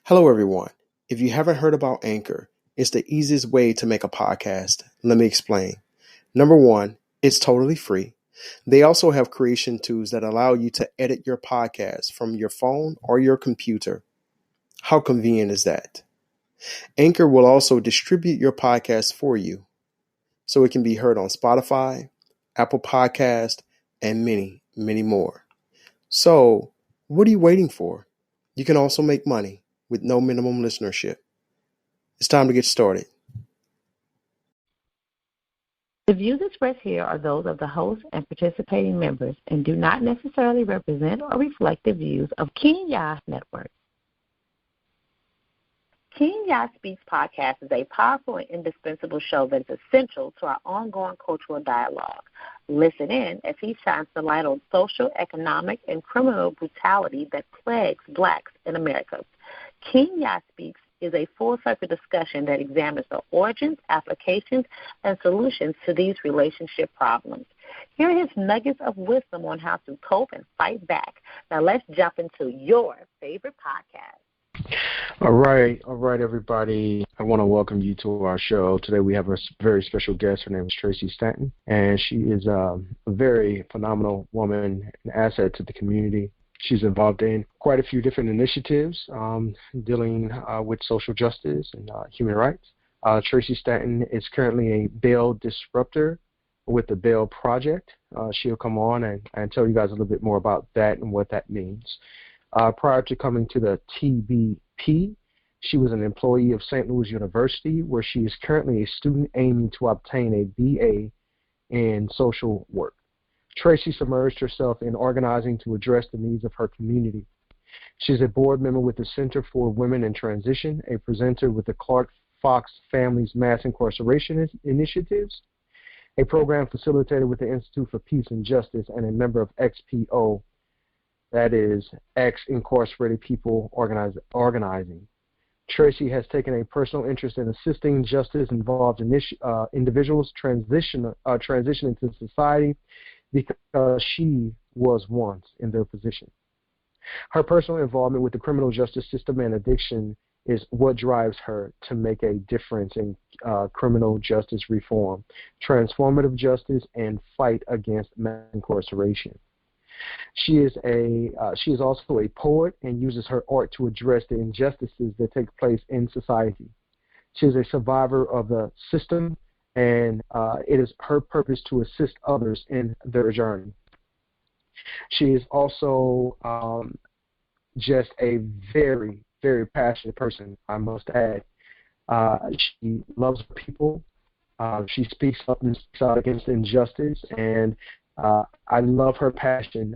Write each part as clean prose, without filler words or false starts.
Hello, everyone. If you haven't heard about Anchor, it's the easiest way to make a podcast. Let me explain. Number one, it's totally free. They also have creation tools that allow you to edit your podcast from your phone or your computer. How convenient is that? Anchor will also distribute your podcast for you, so it can be heard on Spotify, Apple Podcast, and many, many more. So, what are you waiting for? You can also make money with no minimum listenership. It's time to get started. The views expressed here are those of the host and participating members and do not necessarily represent or reflect the views of Kingya Network. Kingya Speaks podcast is a powerful and indispensable show that is essential to our ongoing cultural dialogue. Listen in as he shines the light on social, economic, and criminal brutality that plagues blacks in America. Kingya Speaks is a full-circle discussion that examines the origins, applications, and solutions to these relationship problems. Here are his nuggets of wisdom on how to cope and fight back. Now let's jump into your favorite podcast. All right, everybody. I want to welcome you to our show. Today we have a very special guest. Her name is Tracy Stanton, and she is a very phenomenal woman, an asset to the community. She's involved in quite a few different initiatives dealing with social justice and human rights. Tracy Stanton is currently a Bail Disruptor with the Bail Project. She'll come on and tell you guys a little bit more about that and what that means. Prior to coming to the TBP, she was an employee of St. Louis University, where she is currently a student aiming to obtain a BA in social work. Tracy submerged herself in organizing to address the needs of her community. She's a board member with the Center for Women in Transition, a presenter with the Clark Fox Families Mass Incarceration Initiatives, a program facilitator with the Institute for Peace and Justice, and a member of EXPO, that is Ex-incarcerated people organizing. Tracy has taken a personal interest in assisting justice-involved individuals transition into society because she was once in their position. Her personal involvement with the criminal justice system and addiction is what drives her to make a difference in criminal justice reform, transformative justice, and fight against mass incarceration. She is also a poet and uses her art to address the injustices that take place in society. She is a survivor of the system, and it is her purpose to assist others in their journey. She is also just a very, very passionate person, I must add. She loves people. She speaks up and speaks out against injustice, and I love her passion.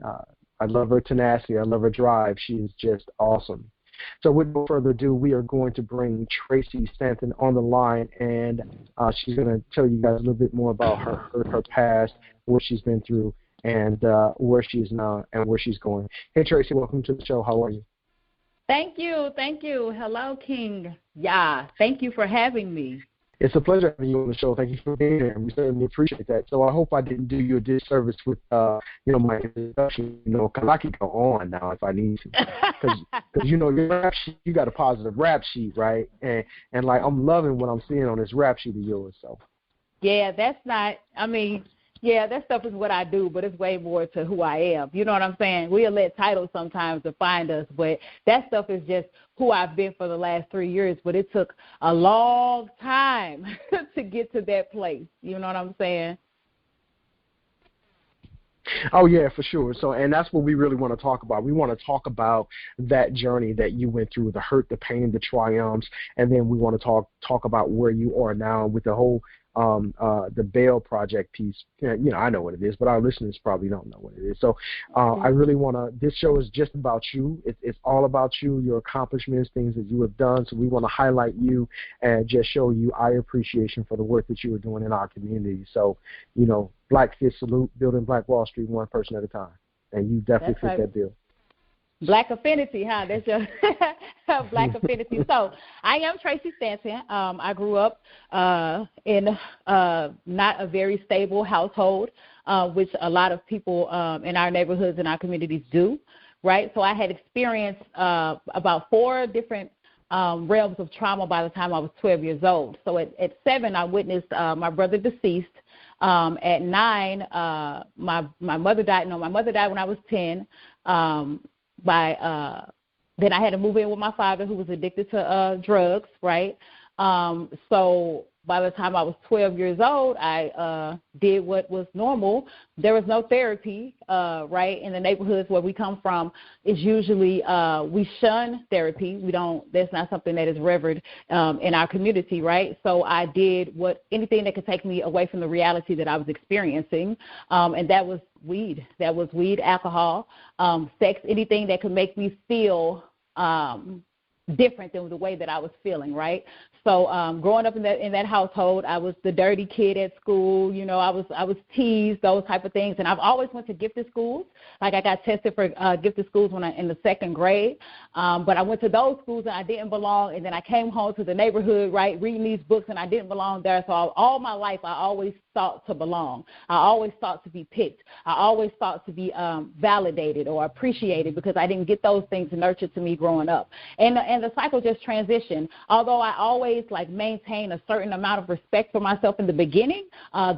I love her tenacity. I love her drive. She is just awesome. So with no further ado, we are going to bring Tracy Stanton on the line, and she's going to tell you guys a little bit more about her past, what she's been through, and where she is now and where she's going. Hey, Tracy, welcome to the show. How are you? Thank you. Hello, King. Yeah, thank you for having me. It's a pleasure having you on the show. Thank you for being here. We certainly appreciate that. So I hope I didn't do you a disservice with, my introduction, because I could go on now if I need to. Because your rap sheet, you got a positive rap sheet, right? And I'm loving what I'm seeing on this rap sheet of yours. So. Yeah, that stuff is what I do, but it's way more to who I am. You know what I'm saying? We'll let titles sometimes define us, but that stuff is just who I've been for the last 3 years. But it took a long time to get to that place. You know what I'm saying? Oh, yeah, for sure. So, and that's what we really want to talk about. We want to talk about that journey that you went through, the hurt, the pain, the triumphs, and then we want to talk about where you are now with the whole the Bail Project piece. I know what it is, but our listeners probably don't know what it is. So I really want to, this show is just about you. It's all about you, your accomplishments, things that you have done. So we want to highlight you and just show you our appreciation for the work that you are doing in our community. So, Black Fist Salute, building Black Wall Street one person at a time. And you definitely fit that bill. Black Affinity, huh? That's your Black Affinity. So I am Tracy Stanton. I grew up in not a very stable household, which a lot of people in our neighborhoods and our communities do, right? So I had experienced about 4 different realms of trauma by the time I was 12 years old. So at 7, I witnessed my brother deceased. At 9, my mother died. No, my mother died when I was 10. Then I had to move in with my father, who was addicted to drugs, right? So by the time I was 12 years old, I did what was normal. There was no therapy, right? In the neighborhoods where we come from, it's usually we shun therapy. That's not something that is revered in our community, right? So I did anything that could take me away from the reality that I was experiencing, and that was weed. That was weed, alcohol, sex, anything that could make me feel different than the way that I was feeling, right? So growing up in that household, I was the dirty kid at school. You know, I was teased, those type of things. And I've always went to gifted schools. Like I got tested for gifted schools in the 2nd grade. But I went to those schools and I didn't belong. And then I came home to the neighborhood, right, reading these books, and I didn't belong there. So all my life I always thought to belong. I always thought to be picked. I always thought to be validated or appreciated because I didn't get those things nurtured to me growing up. And the cycle just transitioned. Although I always maintain a certain amount of respect for myself in the beginning,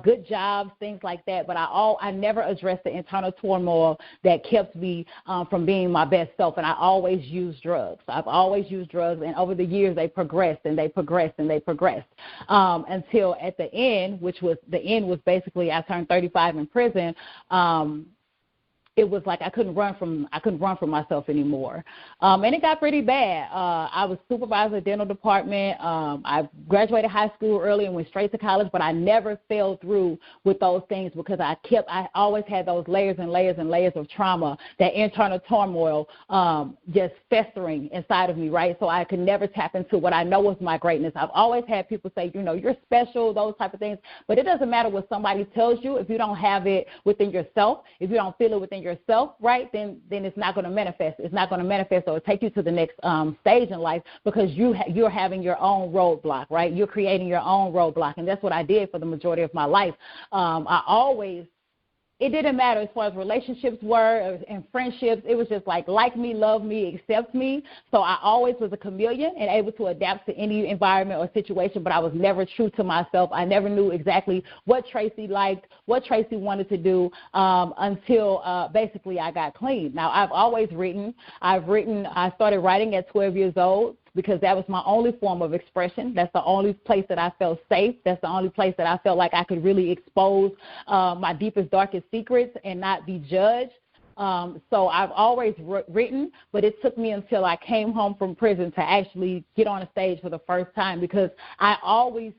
good jobs, things like that. But I never addressed the internal turmoil that kept me from being my best self. And I always used drugs. I've always used drugs. And over the years, they progressed and they progressed and they progressed until at the end, which was basically I turned 35 in prison. It was like I couldn't run from myself anymore, and it got pretty bad. I was supervisor of the dental department. I graduated high school early and went straight to college, but I never fell through with those things because I always had those layers and layers and layers of trauma, that internal turmoil just festering inside of me, right? So I could never tap into what I know was my greatness. I've always had people say, you're special, those type of things, but it doesn't matter what somebody tells you if you don't have it within yourself, if you don't feel it within yourself, right, then it's not going to manifest. It's not going to manifest or take you to the next stage in life because you're having your own roadblock, right? You're creating your own roadblock, and that's what I did for the majority of my life. It didn't matter as far as relationships were and friendships. It was just like me, love me, accept me. So I always was a chameleon and able to adapt to any environment or situation, but I was never true to myself. I never knew exactly what Tracy liked, what Tracy wanted to do until basically I got clean. Now, I've always written. I started writing at 12 years old, because that was my only form of expression. That's the only place that I felt safe. That's the only place that I felt like I could really expose my deepest, darkest secrets and not be judged. So I've always written, but it took me until I came home from prison to actually get on a stage for the first time, because I always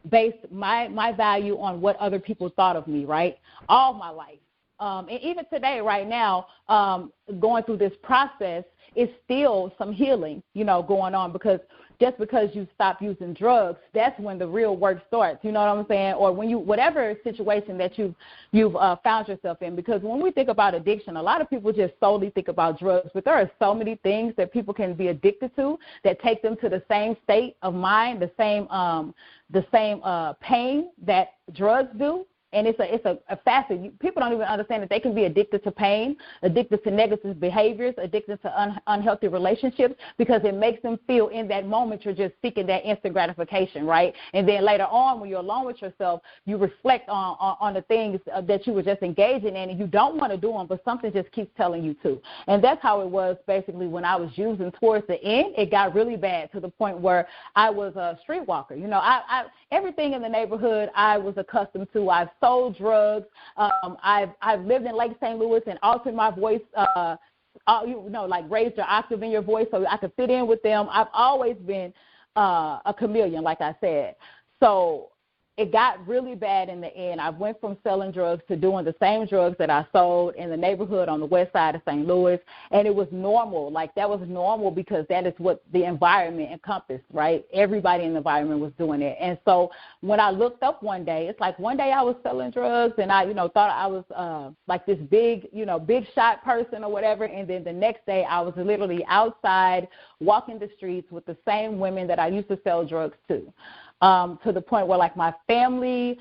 based my value on what other people thought of me, right, all my life. And even today, right now, going through this process, it's still some healing, going on, because just because you stop using drugs, that's when the real work starts, you know what I'm saying? Or when whatever situation that you've found yourself in, because when we think about addiction, a lot of people just solely think about drugs, but there are so many things that people can be addicted to that take them to the same state of mind, the same pain that drugs do. And it's a facet. People don't even understand that they can be addicted to pain, addicted to negative behaviors, addicted to unhealthy relationships, because it makes them feel in that moment you're just seeking that instant gratification, right? And then later on, when you're alone with yourself, you reflect on the things that you were just engaging in, and you don't want to do them, but something just keeps telling you to. And that's how it was basically when I was using. Towards the end, it got really bad to the point where I was a streetwalker. Everything in the neighborhood I was accustomed to. I've sold drugs. I've lived in Lake St. Louis and altered my voice, like raised your octave in your voice so I could fit in with them. I've always been a chameleon, like I said. So it got really bad in the end. I went from selling drugs to doing the same drugs that I sold in the neighborhood on the west side of St. Louis, and it was normal. Like, that was normal because that is what the environment encompassed, right? Everybody in the environment was doing it. And so when I looked up one day, it's like one day I was selling drugs and I, thought I was like this big shot person or whatever, and then the next day I was literally outside walking the streets with the same women that I used to sell drugs to. to the point where, like, my family,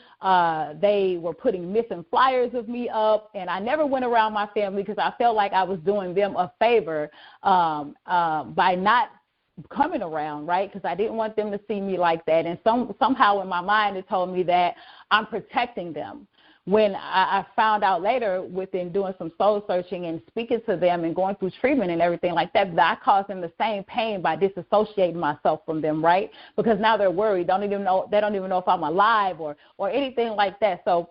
they were putting missing flyers of me up, and I never went around my family because I felt like I was doing them a favor by not coming around, right, because I didn't want them to see me like that. And somehow in my mind it told me that I'm protecting them. When I found out later, within doing some soul searching and speaking to them and going through treatment and everything like that, that I caused them the same pain by disassociating myself from them, right? Because now they're worried. They don't even know if I'm alive or anything like that. So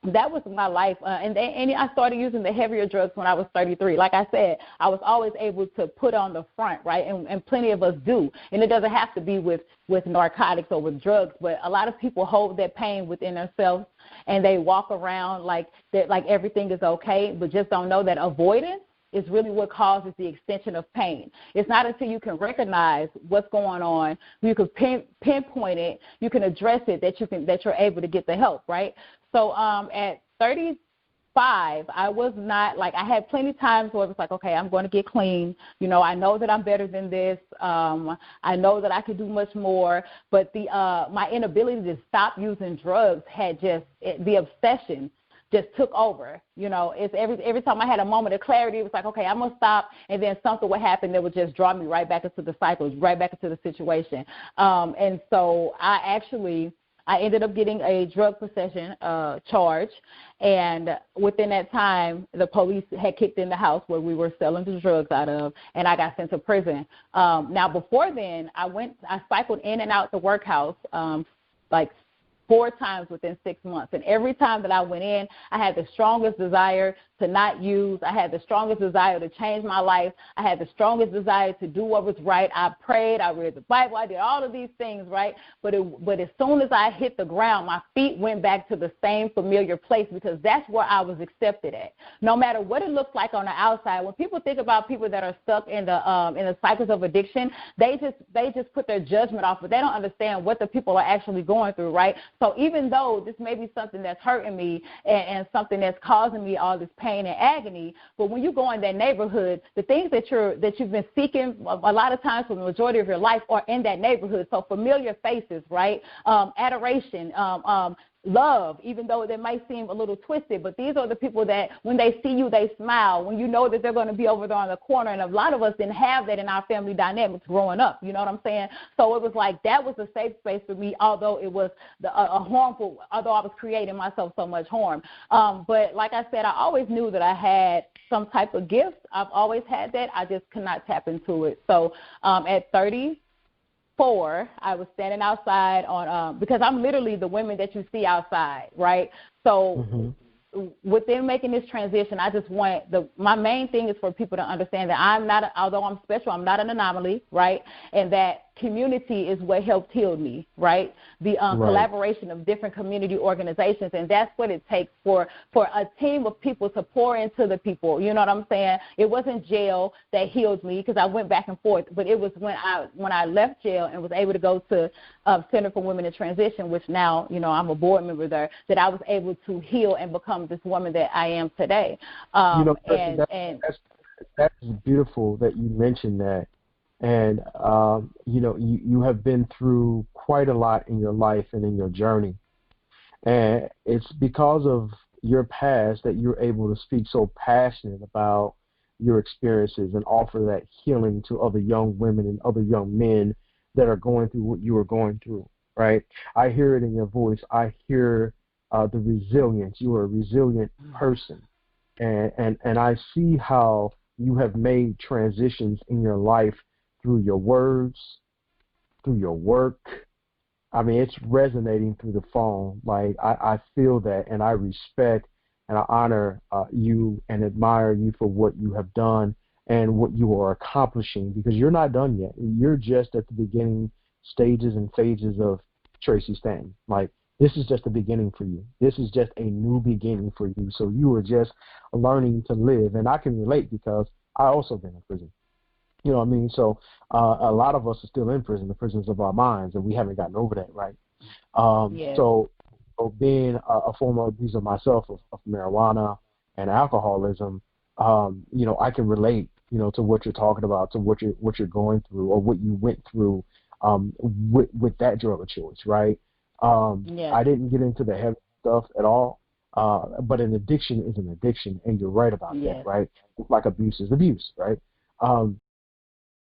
that was my life, and I started using the heavier drugs when I was 33. Like I said, I was always able to put on the front, right, and plenty of us do. And it doesn't have to be with narcotics or with drugs, but a lot of people hold their pain within themselves, and they walk around like everything is okay, but just don't know that avoidance is really what causes the extension of pain. It's not until you can recognize what's going on, you can pinpoint it, you can address it, that you're able to get the help, right? So at 35, I was not, like, I had plenty of times where it was like, okay, I'm going to get clean. You know, I know that I'm better than this. I know that I could do much more. But my inability to stop using drugs had the obsession just took over. You know, it's every time I had a moment of clarity, it was like, okay, I'm going to stop, and then something would happen that would just draw me right back into the cycle, right back into the situation. And so I ended up getting a drug possession charge, and within that time, the police had kicked in the house where we were selling the drugs out of, and I got sent to prison. Now, before then, I cycled in and out the workhouse like 4 times within 6 months. And every time that I went in, I had the strongest desire to not use. I had the strongest desire to change my life. I had the strongest desire to do what was right. I prayed. I read the Bible. I did all of these things, right? But as soon as I hit the ground, my feet went back to the same familiar place, because that's where I was accepted at. No matter what it looks like on the outside, when people think about people that are stuck in the cycles of addiction, they just put their judgment off, but they don't understand what the people are actually going through, right? So even though this may be something that's hurting me and something that's causing me all this pain and agony, but when you go in that neighborhood, the things that you've been seeking a lot of times for the majority of your life are in that neighborhood. So familiar faces, right? Adoration, love, even though they might seem a little twisted, but these are the people that when they see you, they smile, when you know that they're going to be over there on the corner. And a lot of us didn't have that in our family dynamics growing up, you know what I'm saying? So it was like that was a safe space for me, although it was harmful, although I was creating myself so much harm. But like I said, I always knew that I had some type of gift. I've always had that. I just could not tap into it. So at 34, I was standing outside on because I'm literally the women that you see outside, right? So within making this transition, I just want my main thing is for people to understand that although I'm special, I'm not an anomaly, right? And that community is what helped heal me, right? The collaboration of different community organizations, and that's what it takes for a team of people to pour into the people. You know what I'm saying? It wasn't jail that healed me, because I went back and forth, but it was when I left jail and was able to go to Center for Women in Transition, which now, you know, I'm a board member there, that I was able to heal and become this woman that I am today. That's beautiful that you mentioned that. And, you know, you have been through quite a lot in your life and in your journey. And it's because of your past that you're able to speak so passionate about your experiences and offer that healing to other young women and other young men that are going through what you are going through, right? I hear it in your voice. I hear the resilience. You are a resilient person. And I see how you have made transitions in your life through your words, through your work. I mean, it's resonating through the phone. Like, I feel that, and I respect and I honor you and admire you for what you have done and what you are accomplishing, because you're not done yet. You're just at the beginning stages and phases of Tracy Stanton. Like, this is just the beginning for you. This is just a new beginning for you. So you are just learning to live. And I can relate, because I also been in prison. You know what I mean? So a lot of us are still in prison, the prisons of our minds, and we haven't gotten over that, right? So being a former abuser myself of marijuana and alcoholism, you know, I can relate, you know, to what you're talking about, to what you're going through, or what you went through with that drug of choice, right? I didn't get into the heavy stuff at all, but an addiction is an addiction, and you're right about that, right? It's like abuse is abuse, right?